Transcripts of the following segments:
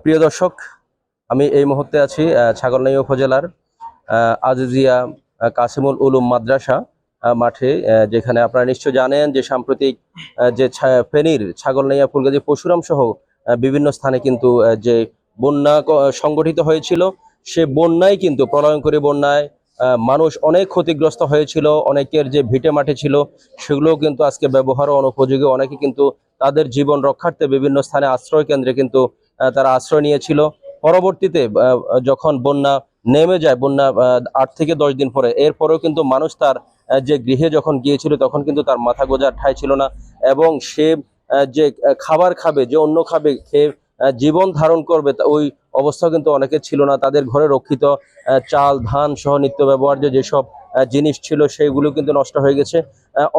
প্রিয় দর্শক, আমি এই মুহূর্তে আছি ছাগলনাইয়া উপজেলার আজিজিয়া কাসিমুল উলুম মাদ্রাসা মাঠে, যেখানে আপনারা নিশ্চয় জানেন যে সাম্প্রতিক যে ফেনীর ছাগলনাইয়া ফুলগাজী পরশুরাম সহ বিভিন্ন স্থানে কিন্তু যে বন্যা সংগঠিত হয়েছিল, সে বন্যায় কিন্তু প্রলয়ঙ্করী বন্যায় মানুষ অনেক ক্ষতিগ্রস্ত হয়েছিল। অনেকের যে ভিটে মাটি ছিল সেগুলো কিন্তু আজকে ব্যবহার অনুপযোগী। অনেকে কিন্তু তাদের জীবন রক্ষার্থে বিভিন্ন স্থানে আশ্রয় কেন্দ্রে কিন্তু তারা আশ্রয় নিয়েছিল। পরবর্তীতে যখন বন্যা নেমে যায়, বন্যা 8 থেকে 10 দিন পরে, এরপরেও কিন্তু মানুষ তার যে গৃহে যখন গিয়েছিল তখন কিন্তু তার মাথা গোঁজার ঠাঁই ছিল না, এবং সে যে খাবার খাবে, যে অন্য খাবে, খেয়ে জীবন ধারণ করবে, ওই অবস্থা কিন্তু অনেকে ছিল না। তাদের ঘরে রক্ষিত চাল ধান সহ নিত্য ব্যবহার্য যেসব জিনিস ছিল সেগুলো কিন্তু নষ্ট হয়ে গেছে।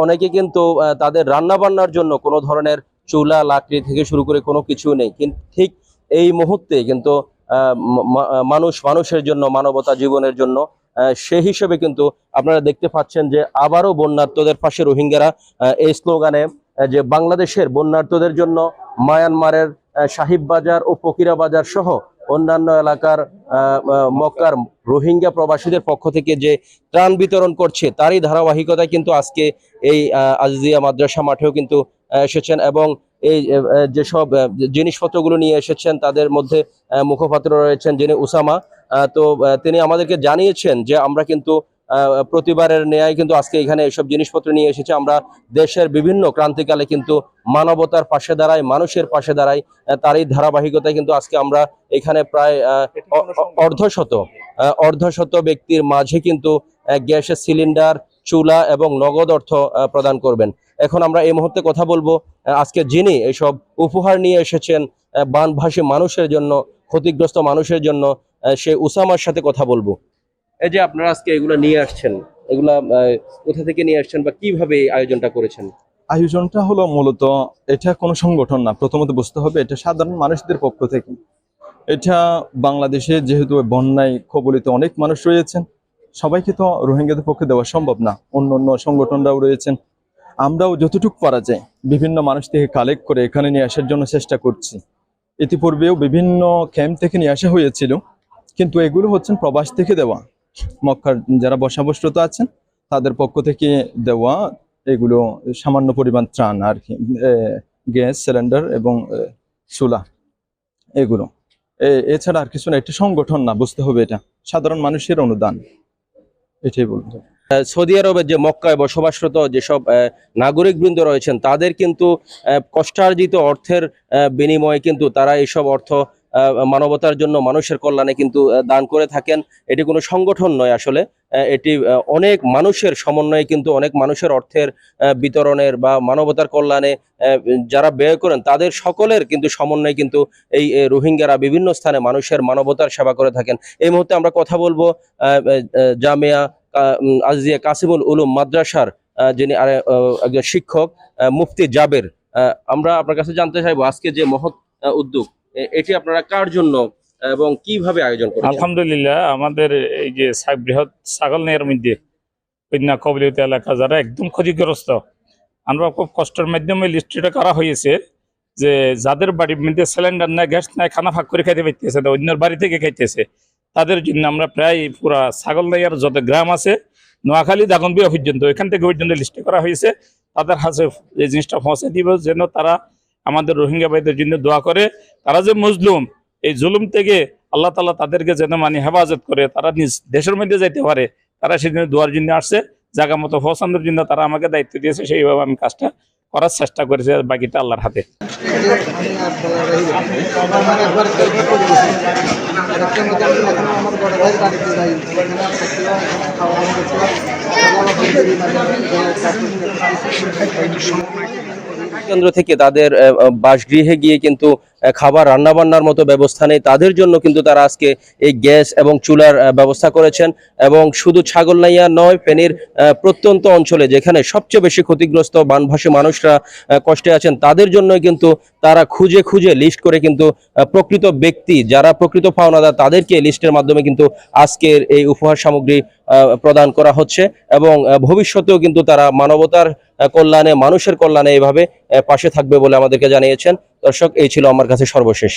অনেকে কিন্তু তাদের রান্না বান্নার জন্য কোনো ধরনের চুলা লাকড়ি থেকে শুরু করে কোনো কিছু নেই। কিন্তু ঠিক এই মুহূর্তে কিন্তু মানুষের জন্য, মানবতা জীবনের জন্য, সেই হিসেবে কিন্তু আপনারা দেখতে পাচ্ছেন যে আবারও বন্যার্তদের পাশে রোহিঙ্গারা এই স্লোগানে যে বাংলাদেশের বন্যার্তদের জন্য মায়ানমারের সাহিব বাজার ও ফকিরা বাজার সহ অন্যান্য এলাকার মক্কার রোহিঙ্গা প্রবাসীদের পক্ষ থেকে যে ত্রাণ বিতরণ করছে, তারই ধারাবাহিকতায় কিন্তু আজকে এই আজিজিয়া মাদ্রাসা মাঠেও কিন্তু এসেছেন, এবং এই যেসব জিনিসপত্রগুলো নিয়ে এসেছেন তাদের মধ্যে মুখপাত্র রয়েছেন যিনি উসামা। তো তিনি আমাদেরকে জানিয়েছেন যে আমরা কিন্তু প্রতিবারের ন্যায় কিন্তু আজকে এখানে এসব জিনিসপত্র নিয়ে এসেছি। আমরা দেশের বিভিন্ন ক্রান্তিকালে কিন্তু মানবতার পাশে দাঁড়াই, মানুষের পাশে দাঁড়াই, তারই ধারাবাহিকতায় কিন্তু আজকে আমরা এখানে প্রায় অর্ধশত ব্যক্তির মাঝে কিন্তু গ্যাসের সিলিন্ডার, চুলা এবং নগদ অর্থ প্রদান করবেন। এখন আমরা এই মুহূর্তে কথা বলবো আজকে যিনি এইসব উপহার নিয়ে এসেছেন বানভাসী মানুষের জন্য, ক্ষতিগ্রস্ত মানুষের জন্য, সে উসামার সাথে কথা বলবো। এই যে আপনারা আজকে এগুলা নিয়ে আসছেন, এগুলা কোথা থেকে নিয়ে আসছেন বা কিভাবে এই আয়োজনটা করেছেন? আয়োজনটা হলো মূলত, এটা কোনো সংগঠন না, প্রথমত বুঝতে হবে এটা সাধারণ মানুষদের পক্ষ থেকে। এটা বাংলাদেশে যেহেতু বন্যায় কবলিত অনেক মানুষ রয়েছেন, সবাইকে তো রোহিঙ্গাদের পক্ষে দেওয়া সম্ভব না। অন্য অন্য সংগঠনরাও রয়েছেন, আমরাও যতটুকু পারা যায় বিভিন্ন মানুষ থেকে কালেক্ট করে এখানে নিয়ে আসার জন্য চেষ্টা করছি। ইতিপূর্বেও বিভিন্ন ক্যাম্প থেকে নিয়ে আসা হয়েছিল, কিন্তু এগুলো হচ্ছেন প্রবাস থেকে দেওয়া, মক্কার যারা বসবাসরত আছেন তাদের পক্ষ থেকে দেওয়া এগুলো সামান্য পরিমাণ ত্রাণ আর কি, গ্যাস সিলিন্ডার এবং চুলা, এগুলো এছাড়া আর কিছু না। একটা সংগঠন না, বুঝতে হবে এটা সাধারণ মানুষের অনুদান, এটাই বলবো। সৌদি আরবের যে মক্কায় বসবাসরত যেসব নাগরিক বৃন্দ রয়েছেন তাদের কিন্তু কষ্টার্জিত অর্থের বিনিময়ে কিন্তু তারা এইসব অর্থ মানবতার জন্য, মানুষের কল্যাণে কিন্তু দান করে থাকেন। এটি কোনো সংগঠন নয়, আসলে এটি অনেক মানুষের সমন্বয়ে কিন্তু, অনেক মানুষের অর্থের বিতরণের বা মানবতার কল্যাণে যারা ব্যয় করেন তাদের সকলের কিন্তু সমন্বয়ে কিন্তু এই রোহিঙ্গারা বিভিন্ন স্থানে মানুষের মানবতার সেবা করে থাকেন। এই মুহূর্তে আমরা কথা বলবো জামিয়া আজিজিয়া কাসিমুল উলুম মাদ্রাসার যিনি একজন শিক্ষক মুফতি জাবের। আমরা আপনার কাছে জানতে চাইবো আজকে যে মহৎ উদ্যোগ, এটি আপনারা কার জন্য এবং কিভাবে আয়োজন করেছেন? আলহামদুলিল্লাহ, আমাদের এই যে বৃহৎ ছাগলনাইয়ার মধ্যে বন্যা কবলিত এলাকা যারা একদম ক্ষতিগ্রস্ত, আমরা খুব কষ্টের মাধ্যমে লিস্টটা করা হয়েছে যে যাদের বাড়ির মধ্যে সিলিন্ডার নাই, গ্যাস নাই, খানা ফাঁক করে খাইতে পারতেছে না, অন্যের বাড়ি থেকে খাইতেছে, তাদের জন্য আমরা প্রায় পুরা ছাগলনাইয়ার যত গ্রাম আছে, নোয়াখালী দাগনবিয়া পর্যন্ত, এখান থেকে পর্যন্ত লিস্ট করা হয়েছে। তাদের হাতে এই জিনিসটা পৌঁছে দিব যেন তারা আমাদের রোহিঙ্গা ভাইদের জন্য দোয়া করে। তারা যে মজলুম, এই জুলুম থেকে আল্লাহ তাআলা তাদেরকে যেন হেফাজত করে, তারা নিজ দেশের মধ্যে যাইতে পারে, তারা সেদিন দোয়ার জন্য আসছে। জায়গা মতো পৌঁছানোর জন্য তারা আমাকে দায়িত্ব দিয়েছে, সেইভাবে আমি কাজটা করার চেষ্টা করেছি, বাকিটা আল্লাহর হাতে। কেন্দ্র থেকে তাদের বাসগৃহে গিয়ে কিন্তু খাবার রান্না বান্নার মতো ব্যবস্থা নেই, তাদের জন্য কিন্তু তারা আজকে এই গ্যাস এবং চুলার ব্যবস্থা করেছেন। এবং শুধু ছাগলনাইয়া নয়, ফেনীর প্রত্যন্ত অঞ্চলে যেখানে সবচেয়ে বেশি ক্ষতিগ্রস্ত বানভাসী মানুষরা কষ্টে আছেন, তাদের জন্যই কিন্তু তারা খুঁজে খুঁজে লিস্ট করে কিন্তু প্রকৃত ব্যক্তি যারা প্রকৃত পাওনাদার তাদেরকে লিস্টের মাধ্যমে কিন্তু আজকের এই উপহার সামগ্রী প্রদান করা হচ্ছে। এবং ভবিষ্যতেও কিন্তু তারা মানবতার কল্যাণে, মানুষের কল্যাণে এইভাবে পাশে থাকবে বলে আমাদেরকে জানিয়েছেন। দর্শক, এই ছিল আমার কাছে সর্বশেষ।